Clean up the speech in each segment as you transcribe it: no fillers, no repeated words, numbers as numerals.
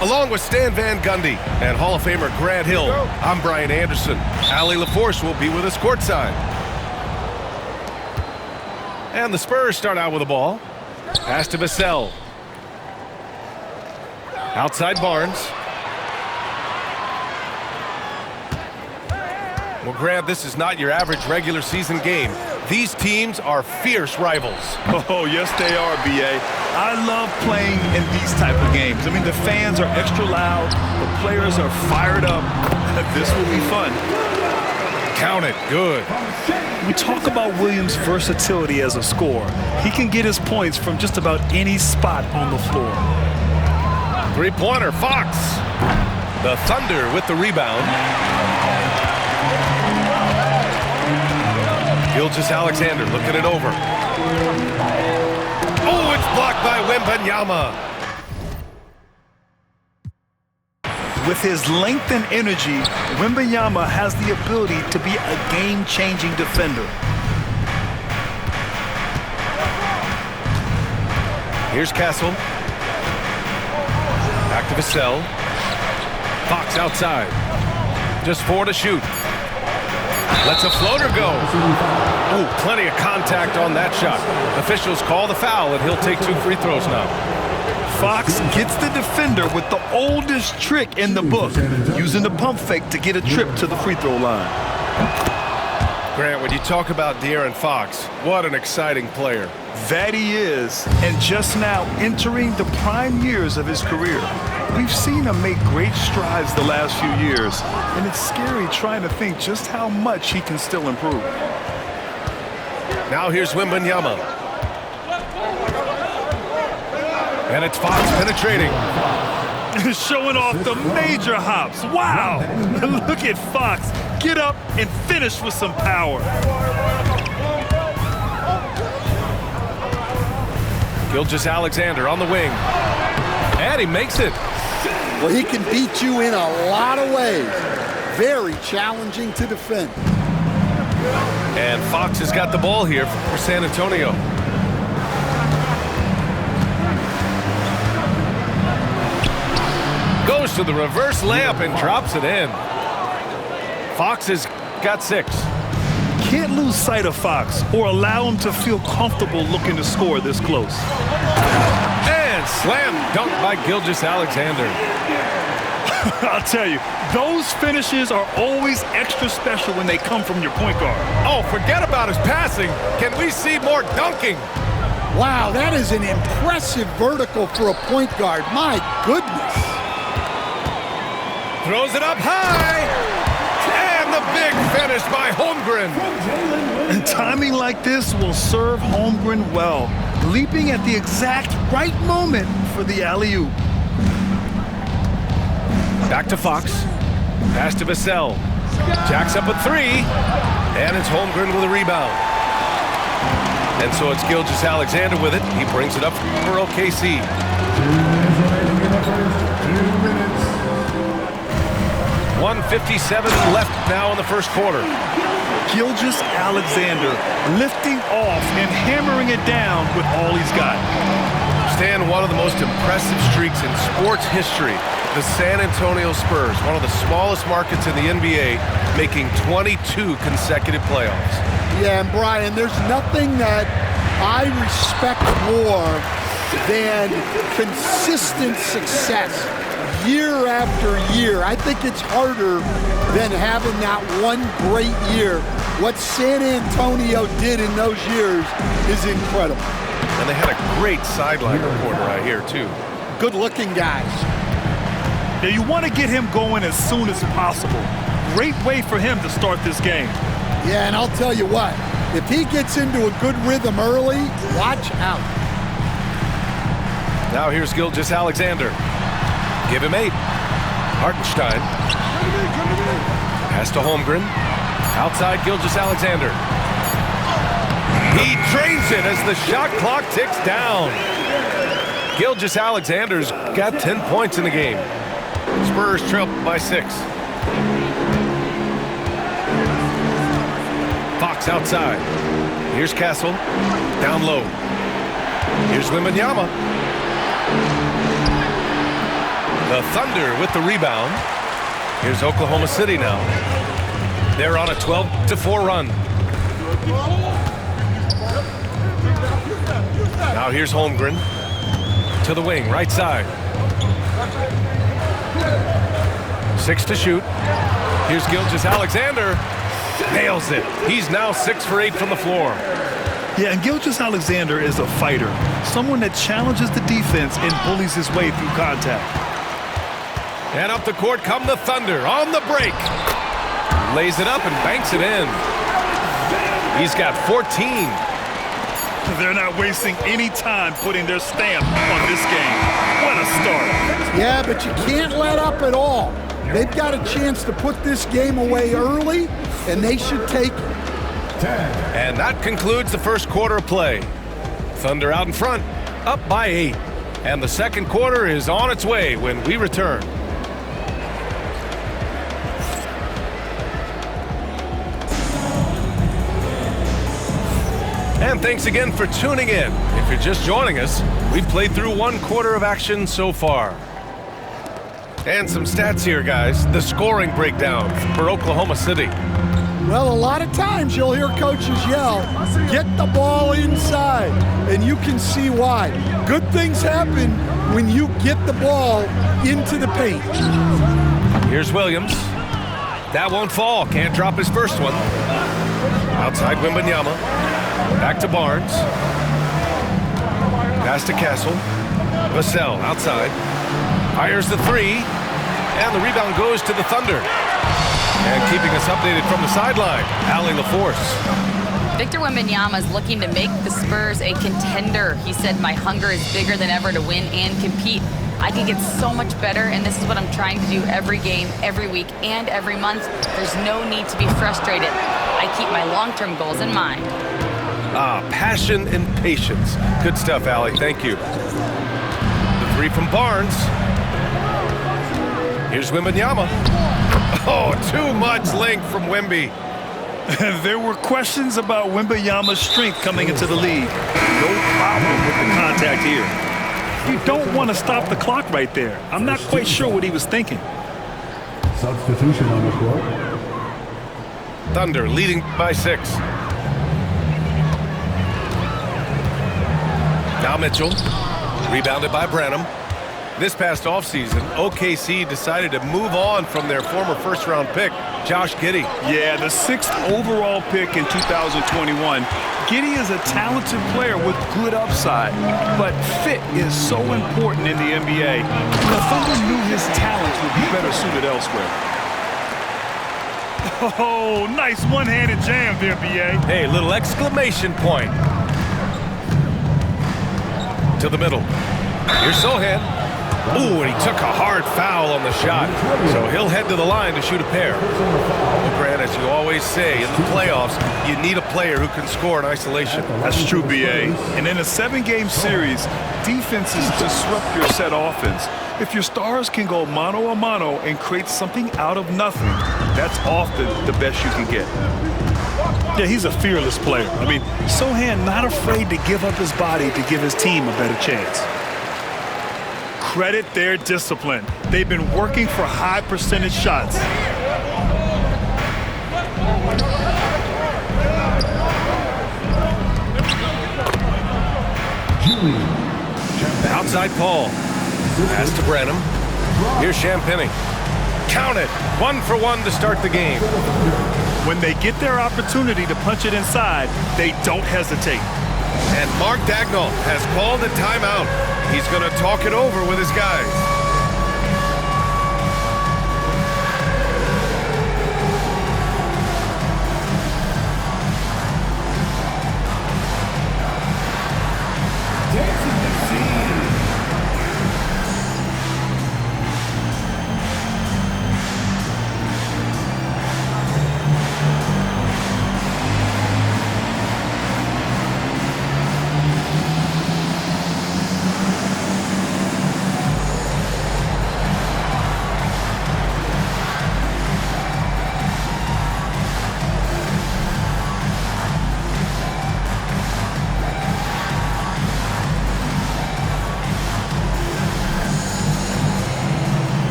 Along with Stan Van Gundy and Hall of Famer Grant Hill, I'm Brian Anderson. Allie LaForce will be with us courtside. And the Spurs start out with the ball. Pass to Vassell. Outside Barnes. Well, Grant, this is not your average regular season game. These teams are fierce rivals. Oh, yes, they are, B.A. I love playing in these type of games. I mean, the fans are extra loud. The players are fired up. This will be fun. Count it. Good. We talk about Williams' versatility as a scorer. He can get his points from just about any spot on the floor. Three-pointer, Fox. The Thunder with the rebound. Gilgeous-Alexander looking it over. Oh, it's blocked by Wembanyama. With his length and energy, Wembanyama has the ability to be a game-changing defender. Here's Castle. Back to Vassell. Fox outside. Just 4 to shoot. Lets a floater go. Ooh, plenty of contact on that shot. Officials call the foul, and he'll take 2 free throws now. Fox gets the defender with the oldest trick in the book, using the pump fake to get a trip to the free throw line. Grant, when you talk about De'Aaron Fox, what an exciting player. That he is, and just now entering the prime years of his career. We've seen him make great strides the last few years, and it's scary trying to think just how much he can still improve. Now here's Wembanyama. And it's Fox penetrating. Showing off the major hops. Wow! Look at Fox. Get up and finish with some power. Gilgeous-Alexander on the wing. And he makes it. Well, he can beat you in a lot of ways. Very challenging to defend. And Fox has got the ball here for San Antonio. Goes to the reverse layup and drops it in. Fox has got 6. Can't lose sight of Fox or allow him to feel comfortable looking to score this close. And slam dunk by Gilgeous-Alexander. I'll tell you, those finishes are always extra special when they come from your point guard. Oh, forget about his passing. Can we see more dunking? Wow, that is an impressive vertical for a point guard. My goodness. Throws it up high. And the big finish by Holmgren. And timing like this will serve Holmgren well, leaping at the exact right moment for the alley-oop. Back to Fox. Pass to Vassell. Jacks up a 3. And it's Holmgren with a rebound. And so it's Gilgeous-Alexander with it. He brings it up for OKC. 1:57 left now in the first quarter. Gilgeous-Alexander lifting off and hammering it down with all he's got. Stan, one of the most impressive streaks in sports history. The San Antonio Spurs, one of the smallest markets in the NBA, making 22 consecutive playoffs. Yeah, and Brian, there's nothing that I respect more than consistent success year after year. I think it's harder than having that one great year. What San Antonio did in those years is incredible. And they had a great sideline reporter, I hear, too. Good-looking guys. Now, you want to get him going as soon as possible. Great way for him to start this game. Yeah, and I'll tell you what, if he gets into a good rhythm early, watch out. Now here's Gilgeous-Alexander. Give him 8. Hartenstein. Pass to Holmgren. Outside Gilgeous-Alexander. He drains it as the shot clock ticks down. Gilgeous-Alexander's got 10 points in the game. Spurs trail by 6. Fox outside. Here's Castle. Down low. Here's Wembanyama. The Thunder with the rebound. Here's Oklahoma City now. They're on a 12-4 run. Now here's Holmgren to the wing, right side. 6 to shoot. Here's Gilgeous-Alexander. Nails it. He's now 6 for 8 from the floor. Yeah, and Gilgeous-Alexander is a fighter. Someone that challenges the defense and bullies his way through contact. And up the court come the Thunder on the break. Lays it up and banks it in. He's got 14. They're not wasting any time putting their stamp on this game. What a start. Yeah, but you can't let up at all. They've got a chance to put this game away early, and they should take it. And that concludes the first quarter of play. Thunder out in front, up by 8. And the second quarter is on its way when we return. And thanks again for tuning in. If you're just joining us, we've played through 1 quarter of action so far. And some stats here, guys. The scoring breakdown for Oklahoma City. Well, a lot of times you'll hear coaches yell, get the ball inside, and you can see why. Good things happen when you get the ball into the paint. Here's Williams. That won't fall. Can't drop his first one. Outside Wembanyama. Back to Barnes. Pass to Castle. Vassell outside. Fires the 3. And the rebound goes to the Thunder. And keeping us updated from the sideline, Allie LaForce. Victor Wembanyama is looking to make the Spurs a contender. He said, my hunger is bigger than ever to win and compete. I can get so much better, and this is what I'm trying to do every game, every week, and every month. There's no need to be frustrated. I keep my long-term goals in mind. Passion and patience. Good stuff, Allie. Thank you. The 3 from Barnes. Here's Wembanyama. Oh, too much length from Wemby. There were questions about Wembanyama's strength coming into the league. No problem with the contact here. You don't want to stop the clock right there. I'm not quite sure what he was thinking. Substitution on the court. Thunder leading by 6. Now Mitchell, rebounded by Branham. This past offseason, OKC decided to move on from their former first-round pick, Josh Giddey. Yeah, the 6th overall pick in 2021. Giddey is a talented player with good upside, but fit is so important in the NBA. The Thunder knew his talents would be better suited elsewhere. Oh, nice one-handed jam there, B.A. Hey, little exclamation point. To the middle. Here's Sohan. Ooh, and he took a hard foul on the shot. So he'll head to the line to shoot a pair. Well, Grant, as you always say, in the playoffs, you need a player who can score in isolation. That's true, B.A. And in a 7-game series, defenses disrupt your set offense. If your stars can go mano-a-mano and create something out of nothing, that's often the best you can get. Yeah, he's a fearless player. I mean, Sohan not afraid to give up his body to give his team a better chance. Credit their discipline. They've been working for high percentage shots. Outside Paul. Pass to Branham. Here's Champagnie. Count it. 1 for 1 to start the game. When they get their opportunity to punch it inside, they don't hesitate. And Mark Dagnall has called a timeout. He's going to talk it over with his guys.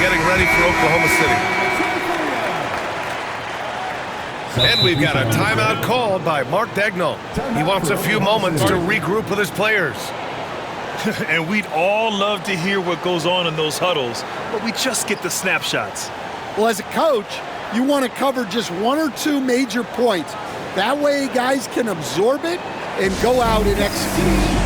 getting ready for Oklahoma City. And we've got a timeout called by Mark Dagnall. He wants a few moments to regroup with his players. And we'd all love to hear what goes on in those huddles, but we just get the snapshots. Well, as a coach, you want to cover just one or two major points. That way guys can absorb it and go out and execute.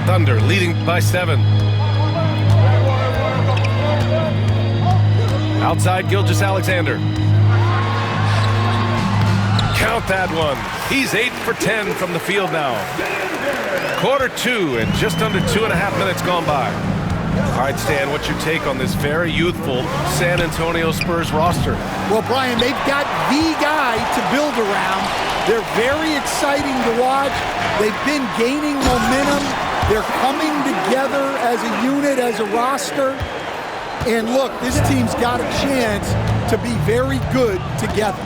Thunder leading by 7. Outside Gilgeous-Alexander. Count that one. He's 8 for 10 from the field now. Quarter 2 and just under 2.5 minutes gone by. All right, Stan, what's your take on this very youthful San Antonio Spurs roster? Well, Brian, they've got the guy to build around. They're very exciting to watch. They've been gaining momentum. They're coming together as a unit, as a roster. And look, this team's got a chance to be very good together.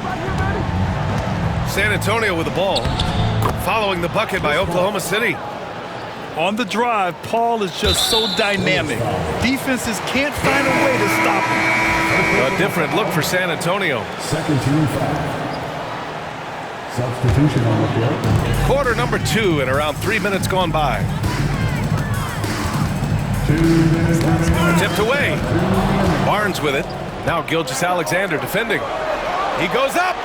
San Antonio with the ball, following the bucket by Oklahoma City. On the drive, Paul is just so dynamic. Defenses can't find a way to stop him. A different look for San Antonio. Second team foul. Substitution on the court. Quarter number 2 and around 3 minutes gone by. 2 minutes. Tipped away. Barnes with it. Now Gilgeous-Alexander defending. He goes up.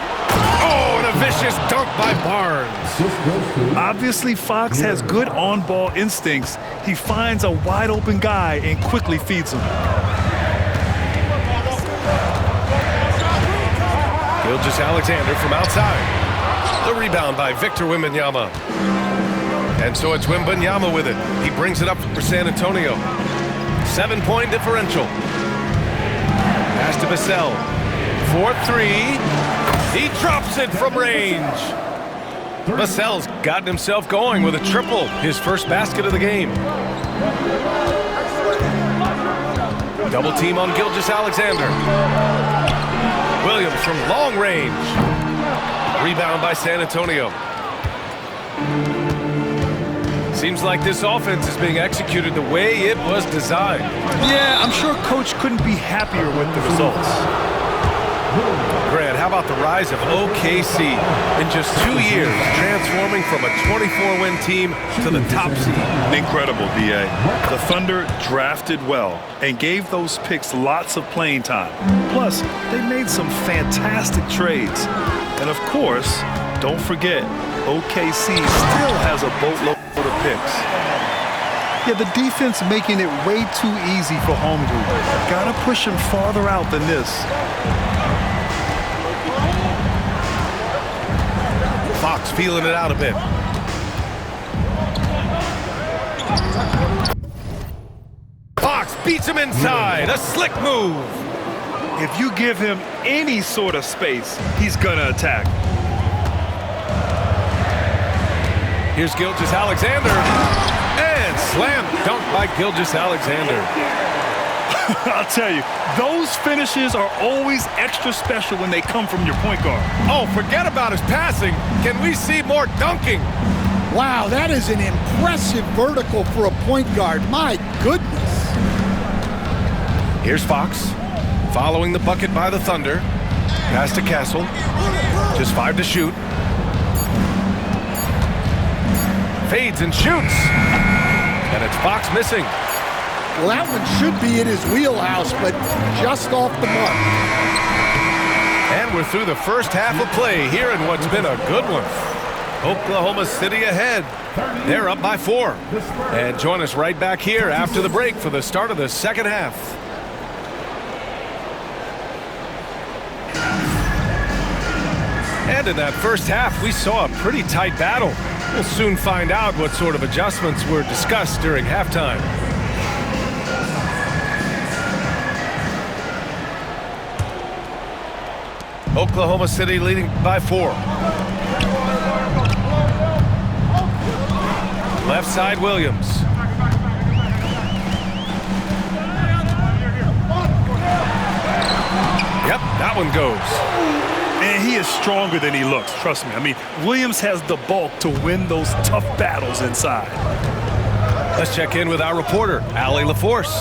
Oh, and a vicious dunk by Barnes. Obviously, Fox has good on-ball instincts. He finds a wide-open guy and quickly feeds him. Gilgeous-Alexander from outside. The rebound by Victor Wembanyama. And so it's Wembanyama with it. He brings it up for San Antonio. 7-point differential. Pass to Vassell. 4-3. He drops it from range. Vassell's gotten himself going with a triple. His first basket of the game. Double team on Gilgeous-Alexander. Williams from long range. Rebound by San Antonio. Seems like this offense is being executed the way it was designed. Yeah, I'm sure Coach couldn't be happier with the results. Grant, how about the rise of OKC in just 2 years, transforming from a 24-win team to the top seed? Incredible, D.A. The Thunder drafted well and gave those picks lots of playing time. Plus, they made some fantastic trades. And of course, don't forget, OKC still has a boatload of picks. Yeah, the defense making it way too easy for home group. Gotta push him farther out than this. Fox feeling it out a bit. Fox beats him inside. A slick move. If you give him any sort of space, he's gonna attack. Here's Gilgeous-Alexander. And slam dunk by Gilgeous-Alexander. I'll tell you, those finishes are always extra special when they come from your point guard. Oh, forget about his passing. Can we see more dunking? Wow, that is an impressive vertical for a point guard. My goodness. Here's Fox, following the bucket by the Thunder. Pass to Castle. Just 5 to shoot. Fades and shoots. And it's Fox missing. Well, that one should be in his wheelhouse, but just off the mark. And we're through the first half of play here in what's been a good one. Oklahoma City ahead. They're up by 4. And join us right back here after the break for the start of the second half. And in that first half, we saw a pretty tight battle. We'll soon find out what sort of adjustments were discussed during halftime. Oklahoma City leading by 4. Left side, Williams. Yep, that one goes. And he is stronger than he looks, trust me. I mean, Williams has the bulk to win those tough battles inside. Let's check in with our reporter, Allie LaForce.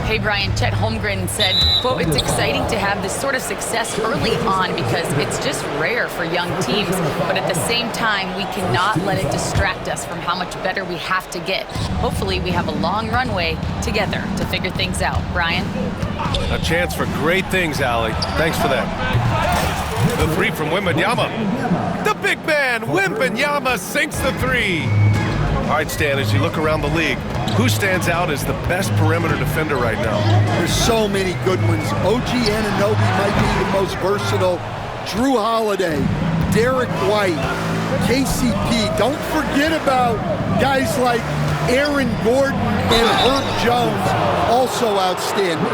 Hey, Brian, Chet Holmgren said, quote, "It's exciting to have this sort of success early on because it's just rare for young teams. But at the same time, we cannot let it distract us from how much better we have to get. Hopefully, we have a long runway together to figure things out." Brian? A chance for great things, Allie. Thanks for that. The three from Wembanyama. The big man, Wembanyama, sinks the three. All right, Stan, as you look around the league, who stands out as the best perimeter defender right now? There's so many good ones. OG Anunoby might be the most versatile. Drew Holiday, Derek White, KCP. Don't forget about guys like Aaron Gordon and Herb Jones, also outstanding.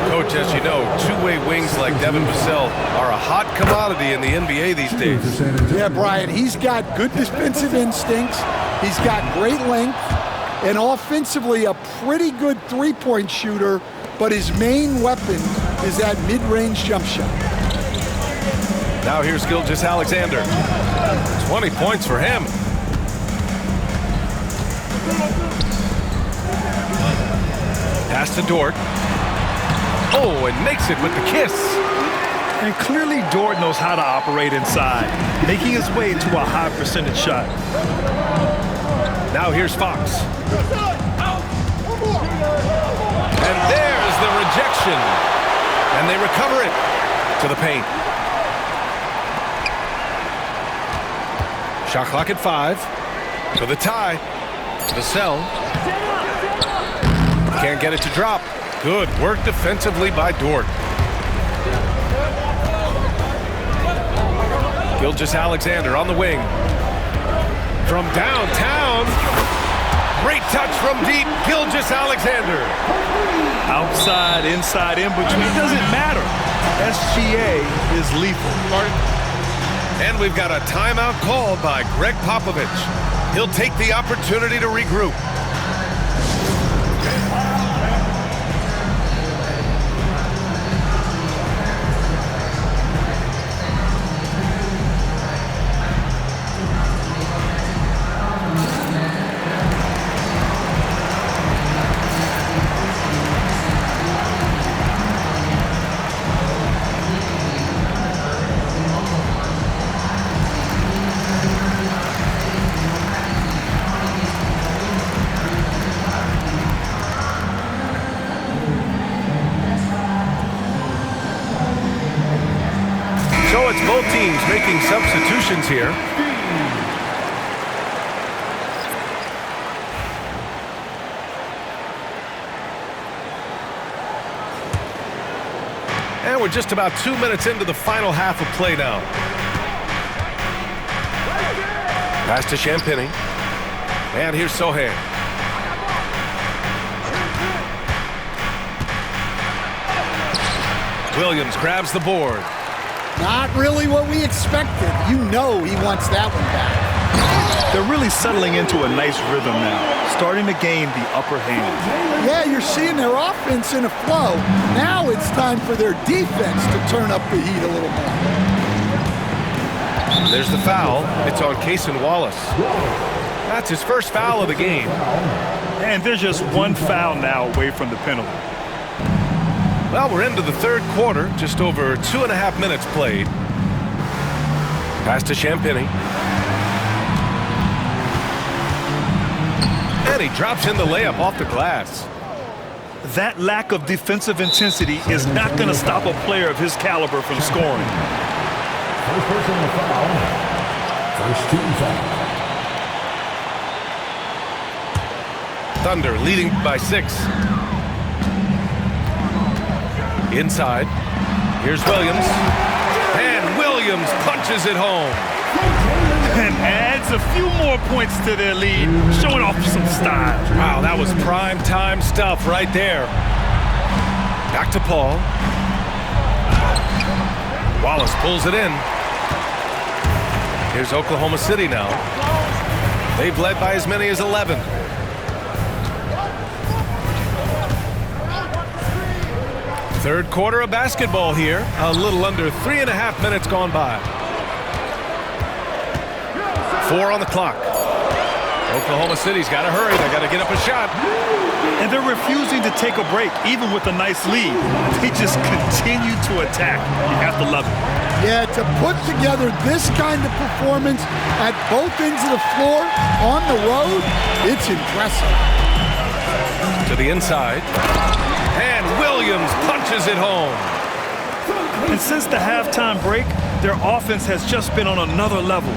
Coach, as you know, two-way wings like Devin Vassell are a hot commodity in the NBA these days. Yeah, Brian, he's got good defensive instincts. He's got great length. And offensively, a pretty good three-point shooter. But his main weapon is that mid-range jump shot. Now here's Gilgeous Alexander. 20 points for him. Pass to Dort. Oh, and makes it with the kiss. And clearly Dort knows how to operate inside, making his way to a high percentage shot. Now here's Fox. And there's the rejection. And they recover it to the paint. Shot clock at 5. To the tie. Vassell. Can't get it to drop. Good work defensively by Dort. Gilgeous Alexander on the wing. From downtown. Great touch from deep. Gilgeous Alexander. Outside, inside, in between, it doesn't matter. SGA is lethal. And we've got a timeout called by Greg Popovich. He'll take the opportunity to regroup. So it's both teams making substitutions here. And we're just about 2 minutes into the final half of play now. Pass to Champagny. And here's Sohan. Williams grabs the board. Not really what we expected. You know he wants that one back. They're really settling into a nice rhythm now, starting to gain the upper hand. Yeah, you're seeing their offense in a flow. Now it's time for their defense to turn up the heat a little more. There's the foul. It's on Cason Wallace. That's his first foul of the game. And there's just one foul now away from the penalty. Well, we're into the third quarter, just over 2.5 minutes played. Pass to Champagny. And he drops in the layup off the glass. That lack of defensive intensity is not going to stop a player of his caliber from scoring. First personal foul. First team foul. Thunder leading by 6. Inside. Here's Williams. And punches it home. And adds a few more points to their lead, showing off some style. Wow, that was prime time stuff right there. Back to Paul. Wallace pulls it in. Here's Oklahoma City now. They've led by as many as 11. Third quarter of basketball here. A little under 3.5 minutes gone by. 4 on the clock. Oklahoma City's got to hurry. They got to get up a shot. And they're refusing to take a break, even with a nice lead. They just continue to attack. You have to love it. Yeah, to put together this kind of performance at both ends of the floor on the road, it's impressive. To the inside. And Williams punches it home. And since the halftime break, their offense has just been on another level.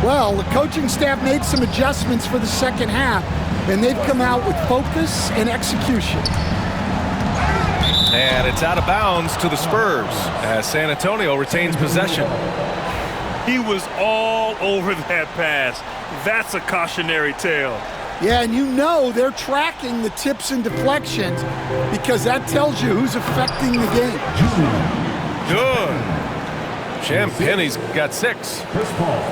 Well, the coaching staff made some adjustments for the second half, and they've come out with focus and execution. And it's out of bounds to the Spurs as San Antonio retains possession. He was all over that pass. That's a cautionary tale. Yeah, and you know they're tracking the tips and deflections because that tells you who's affecting the game. Good. Champagne's got 6.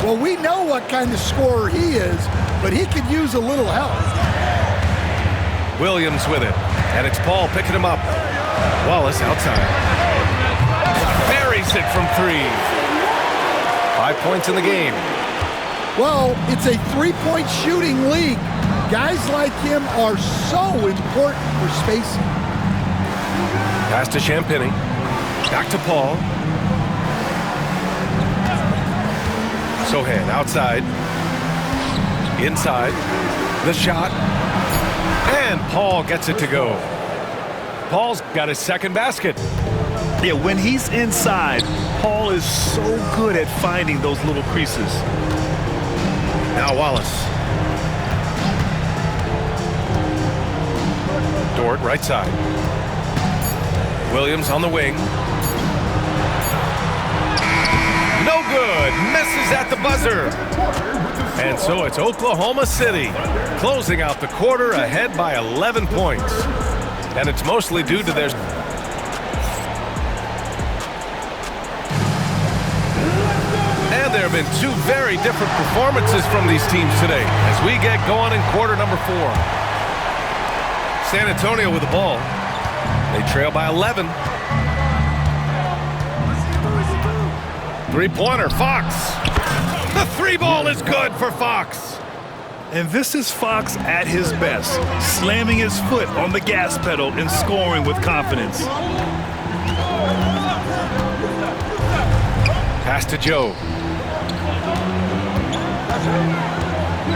Well, we know what kind of scorer he is, but he could use a little help. Williams with it. And it's Paul picking him up. Wallace outside. Buries it from 3. 5 points in the game. Well, it's a three-point shooting league. Guys like him are so important for spacing. Pass to Champagny. Back to Paul. Sohan outside. Inside. The shot. And Paul gets it to go. Paul's got his second basket. Yeah, when he's inside, Paul is so good at finding those little creases. Now Wallace. Dort, right side. Williams on the wing. No good. Misses at the buzzer. And so it's Oklahoma City closing out the quarter ahead by 11 points. And it's mostly due to their... And there have been 2 very different performances from these teams today as we get going in quarter number 4. San Antonio with the ball. They trail by 11. Three-pointer, Fox. The 3-ball is good for Fox. And this is Fox at his best, slamming his foot on the gas pedal and scoring with confidence. Pass to Joe.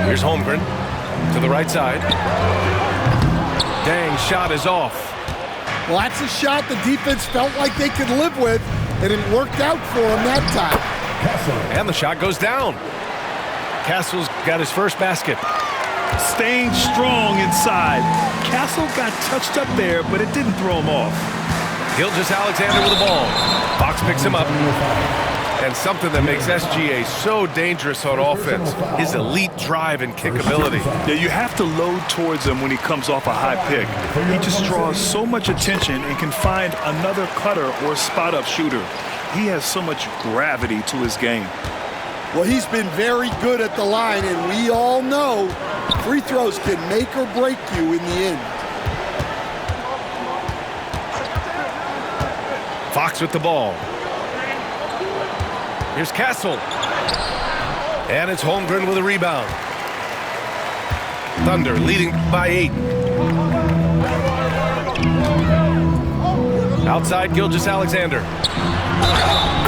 Here's Holmgren to the right side. Dang, shot is off. Well, that's a shot the defense felt like they could live with, and it worked out for them that time. And the shot goes down. Castle's got his first basket. Staying strong inside. Castle got touched up there, but it didn't throw him off. Gilgeous-Alexander with the ball. Fox picks him up. And something that makes SGA so dangerous on offense, his elite drive and kick ability. Yeah, you have to load towards him when he comes off a high pick. He just draws so much attention and can find another cutter or spot-up shooter. He has so much gravity to his game. Well, he's been very good at the line, and we all know free throws can make or break you in the end. Fox with the ball. Here's Castle. And it's Holmgren with a rebound. Thunder leading by 8. Outside Gilgeous-Alexander.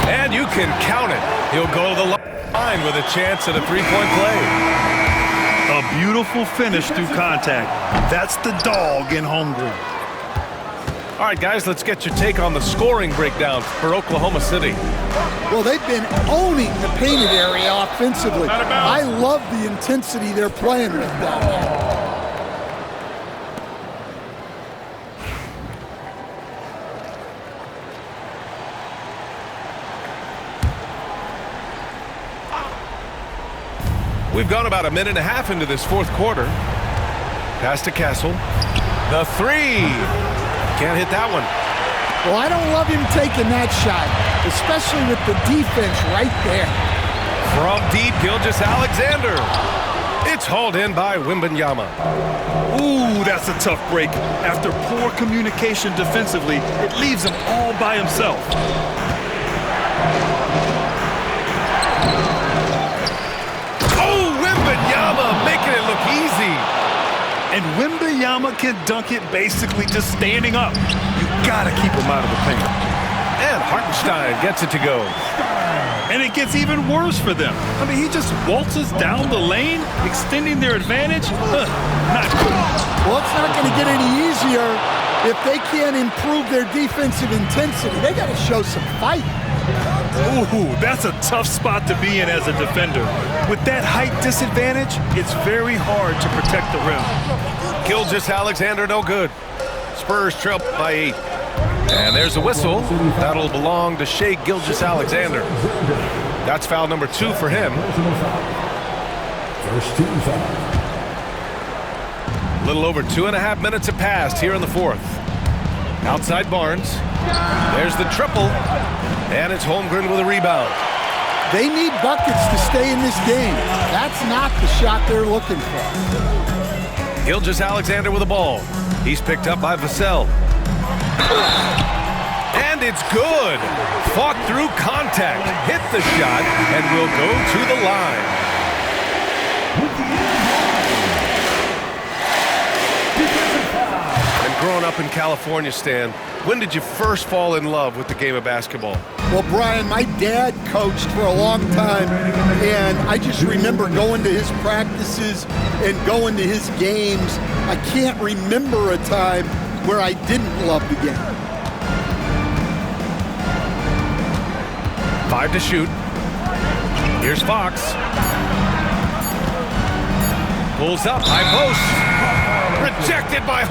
And you can count it. He'll go to the line with a chance at a 3-point play. A beautiful finish through contact. That's the dog in Holmgren. All right, guys, let's get your take on the scoring breakdown for Oklahoma City. Well, they've been owning the painted area offensively. I love the intensity they're playing with down there. We've gone about a minute and a half into this fourth quarter. Pass to Castle. The three. Can't hit that one. Well, I don't love him taking that shot, especially with the defense right there. From deep, Gilgeous-Alexander. It's hauled in by Wembanyama. Ooh, that's a tough break. After poor communication defensively, it leaves him all by himself. Oh, Wembanyama making it look easy. And Wembanyama can dunk it basically just standing up. You gotta keep him out of the paint. And Hartenstein gets it to go. And it gets even worse for them. I mean, he just waltzes down the lane, extending their advantage. Not good. Well, it's not going to get any easier if they can't improve their defensive intensity. They got to show some fight. Ooh, that's a tough spot to be in as a defender. With that height disadvantage, it's very hard to protect the rim. Gilgeous-Alexander no good. Spurs trail by 8. And there's a whistle. That'll belong to Shai Gilgeous-Alexander. That's foul number 2 for him. First team foul. A little over 2.5 minutes have passed here in the fourth. Outside Barnes. There's the triple. And it's Holmgren with a rebound. They need buckets to stay in this game. That's not the shot they're looking for. Gilgeous-Alexander with the ball. He's picked up by Vassell. And it's good. Fought through contact, hit the shot, and will go to the line. And growing up in California, Stan, when did you first fall in love with the game of basketball? Well, Brian, my dad coached for a long time, and I just remember going to his practices and going to his games. I can't remember a time where I didn't love the game. 5 to shoot. Here's Fox. Pulls up, high post. Rejected by